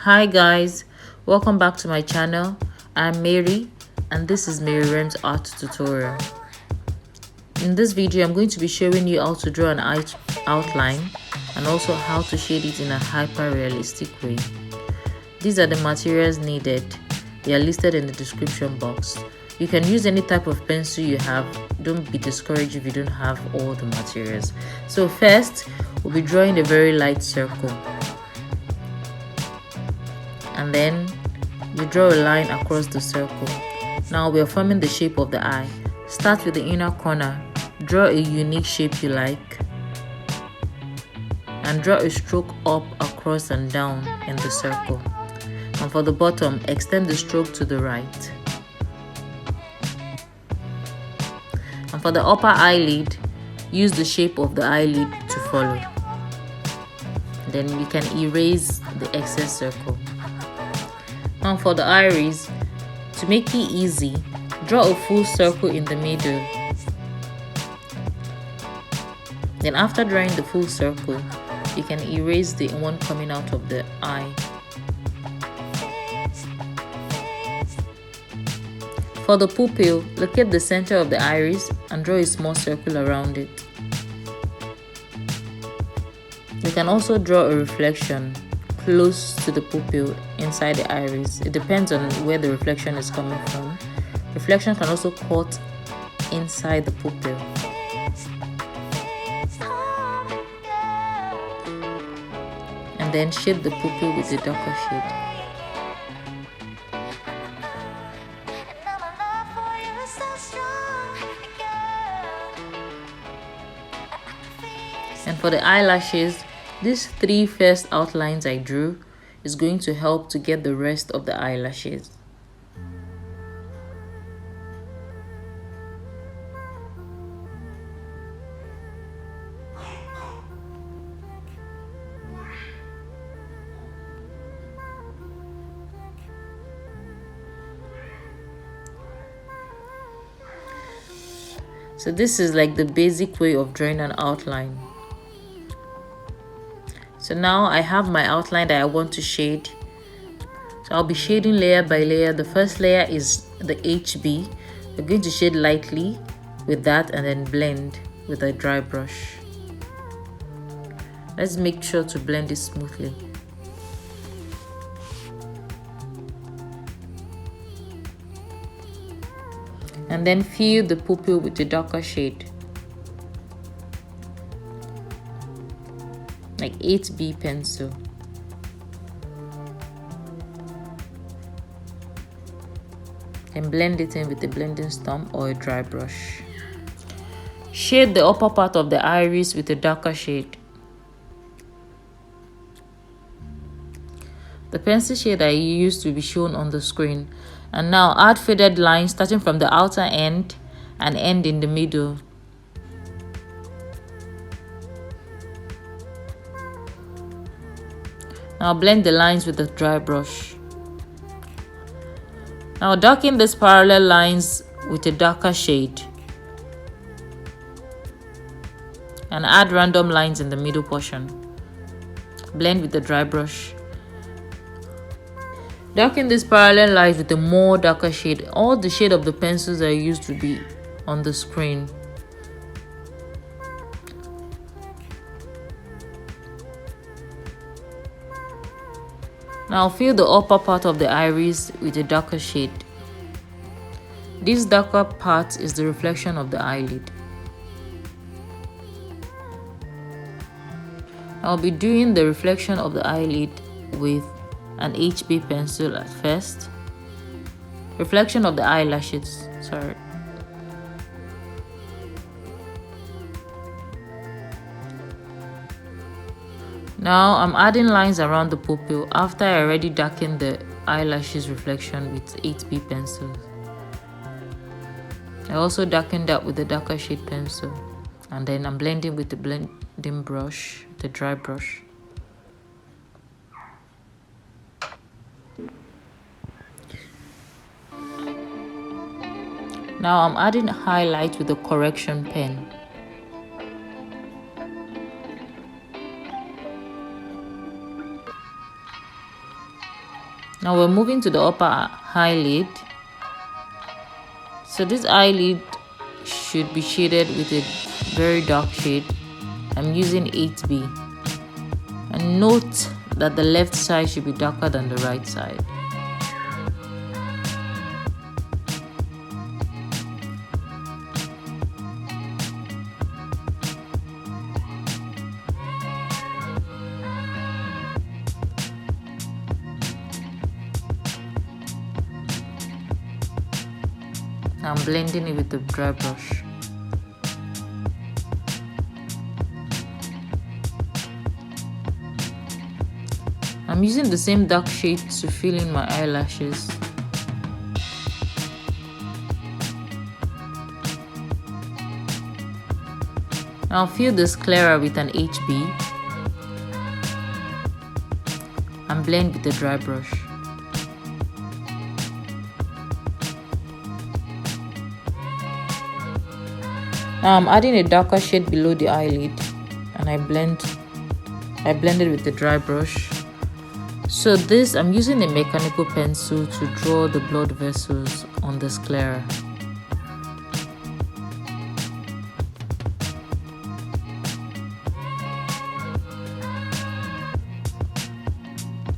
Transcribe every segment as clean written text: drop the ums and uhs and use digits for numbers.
Hi guys, welcome back to my channel. I'm Mary and this is Mary Rem's art tutorial. In this video, I'm going to be showing you how to draw an outline and also how to shade it in a hyper-realistic way. These are the materials needed. They are listed in the description box. You can use any type of pencil you have. Don't be discouraged if you don't have all the materials. So first, we'll be drawing a very light circle. And then you draw a line across the circle. Now we are forming the shape of the eye. Start with the inner corner. Draw a unique shape you like. And draw a stroke up, across and down in the circle. And for the bottom, extend the stroke to the right. And for the upper eyelid, use the shape of the eyelid to follow. Then you can erase the excess circle. Now for the iris, to make it easy, draw a full circle in the middle. Then after drawing the full circle, you can erase the one coming out of the eye. For the pupil, locate the center of the iris and draw a small circle around it. You can also draw a reflection close to the pupil inside the iris. It depends on where the reflection is coming from. Reflection can also cut inside the pupil. And then shade the pupil with the darker shade. And for the eyelashes, these three first outlines I drew is going to help to get the rest of the eyelashes. So this is like the basic way of drawing an outline. So now I have my outline that I want to shade. So I'll be shading layer by layer. The first layer is the HB. We're going to shade lightly with that and then blend with a dry brush. Let's make sure to blend it smoothly. And then fill the pupil with the darker shade. Like 8B pencil. And blend it in with a blending stump or a dry brush. Shade the upper part of the iris with a darker shade. The pencil shade I used will be shown on the screen. And now add faded lines starting from the outer end and end in the middle. Now blend the lines with a dry brush. Now darken these parallel lines with a darker shade. And add random lines in the middle portion. Blend with the dry brush. Darken these parallel lines with a more darker shade. All the shade of the pencils I used will be on the screen. Now fill the upper part of the iris with a darker shade. This darker part is the reflection of the eyelid. I'll be doing the reflection of the eyelid with an HB pencil at first. Reflection of the eyelashes, sorry. Now I'm adding lines around the pupil after I already darkened the eyelashes reflection with 8B pencil. I also darkened that with the darker shade pencil. And then I'm blending with the blending brush, the dry brush. Now I'm adding highlight with the correction pen. Now we're moving to the upper eyelid. So this eyelid should be shaded with a very dark shade. I'm using 8B. And note that the left side should be darker than the right side. I'm blending it with the dry brush. I'm using the same dark shade to fill in my eyelashes. I'll fill the sclera with an HB and blend with the dry brush. Now I'm adding a darker shade below the eyelid and I blended with the dry brush. So this, I'm using a mechanical pencil to draw the blood vessels on the sclera.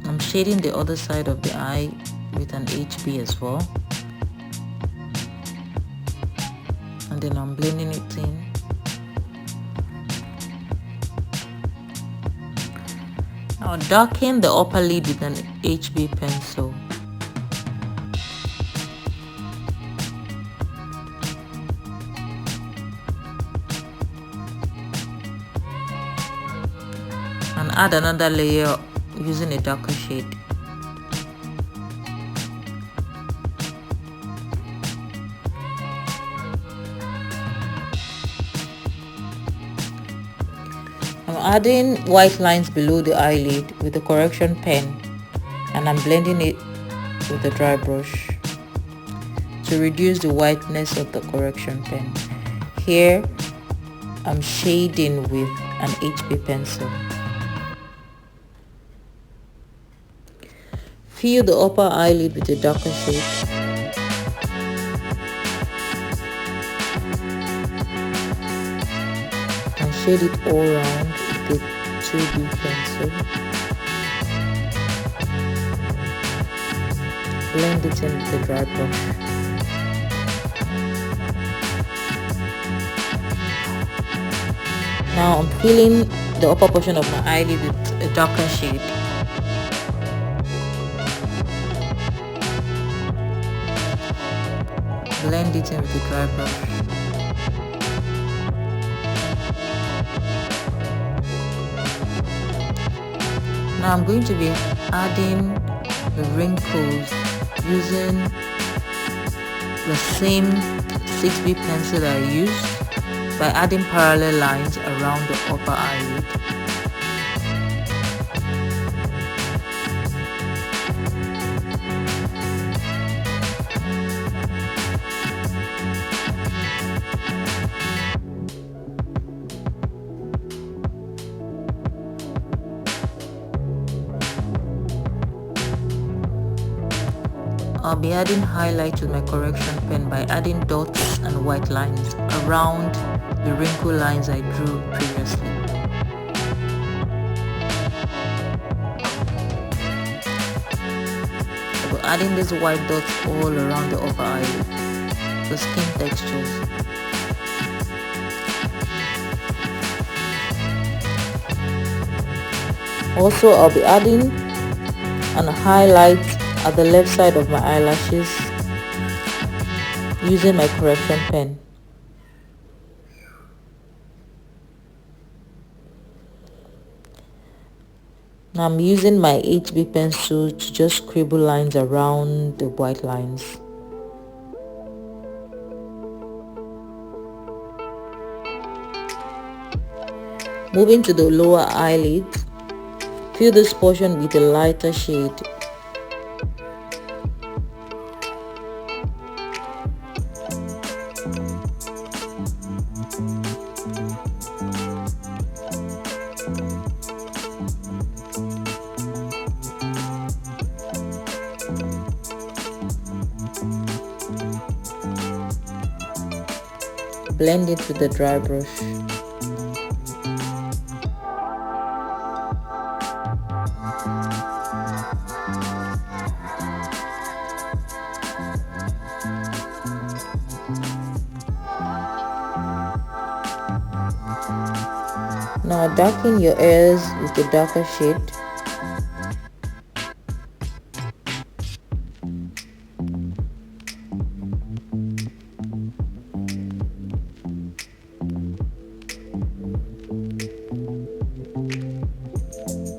I'm shading the other side of the eye with an HB as well. And then I'm blending it in. Now darken the upper lid with an HB pencil. And add another layer using a darker shade. I'm adding white lines below the eyelid with a correction pen and I'm blending it with a dry brush to reduce the whiteness of the correction pen. Here I'm shading with an HB pencil. Fill the upper eyelid with a darker shade. And shade it all around with a 2B pencil. Blend it in with a dry brush. Now I'm filling the upper portion of my eyelid with a darker shade. Blend it in with a dry brush. Now I'm going to be adding the wrinkles using the same 6B pencil that I used by adding parallel lines around the upper eyelid. I'll be adding highlight with my correction pen by adding dots and white lines around the wrinkle lines I drew previously. I'll be adding these white dots all around the upper eyelid, the skin textures. Also, I'll be adding an highlight at the left side of my eyelashes using my correction pen. Now I'm using my HB pencil to just scribble lines around the white lines. Moving to the lower eyelid, fill this portion with a lighter shade. blend it with the dry brush. Now darken your ears with a darker shade.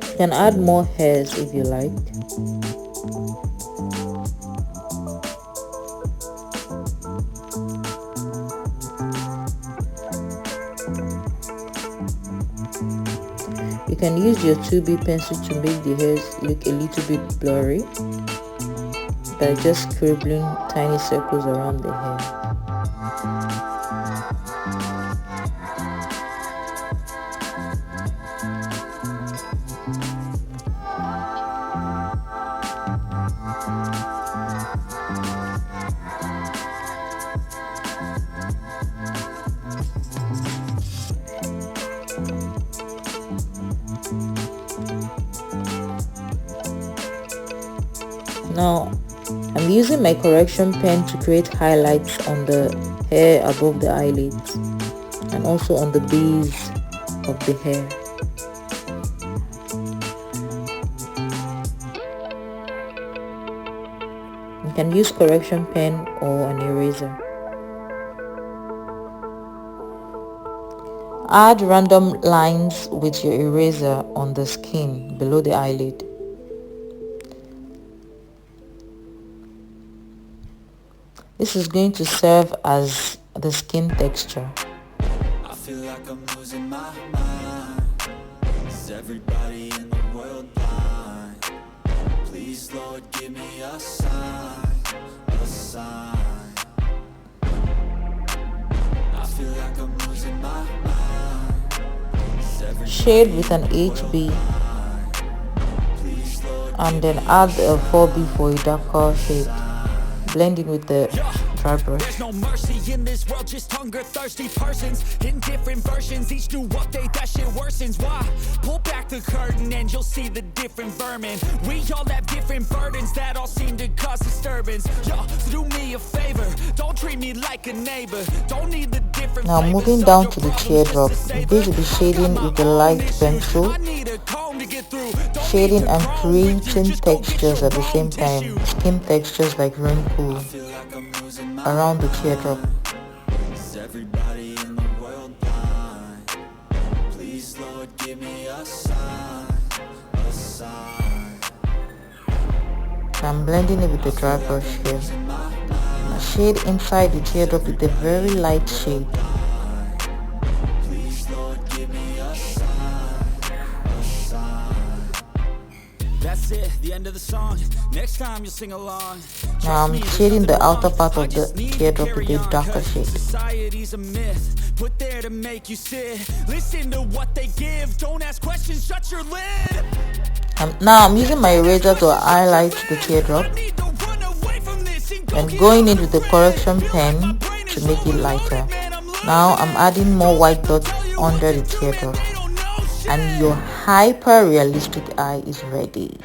You can add more hairs if you like. You can use your 2B pencil to make the hairs look a little bit blurry by just scribbling tiny circles around the hair. Now, I'm using my correction pen to create highlights on the hair above the eyelids and also on the base of the hair. You can use correction pen or an eraser. Add random lines with your eraser on the skin below the eyelid. This is going to serve as the skin texture. I feel like I'm losing my mind. Is everybody in the world blind? Please, Lord, give me a sign, a sign. I feel like I'm losing my mind. Shade with an HB and then add a 4B for a darker shade. Blend it with the dry brush. There's no mercy in this world, just hunger thirsty persons in different versions, each new update that shit worsens. Why? Pull back the curtain and you'll see the different vermin. We all have different burdens that all seem to cause disturbance. Yo, do me a favor, don't treat me like a neighbor. Don't need the different. Now moving down to the teardrop, I'm going to be shading with the light pencil, shading and creating textures at the same time, skin textures like wrinkles around the teardrop. Is everybody in the world blind? Please, Lord, give me a sign, a sign. I'm blending it with the dry brush here. Now shade inside the teardrop with a very light shade. Please, Lord, give me a sign, a sign. That's it, the end of the song. Next time you'll sing along. Now I'm shading the outer part of the teardrop with a darker shade. Society's a myth, put there to make you sit. Listen to what they give, don't ask questions, shut your lid. Now I'm using my eraser to highlight the teardrop and going in with the correction pen to make it lighter. Now I'm adding more white dots under the teardrop and your hyper realistic eye is ready.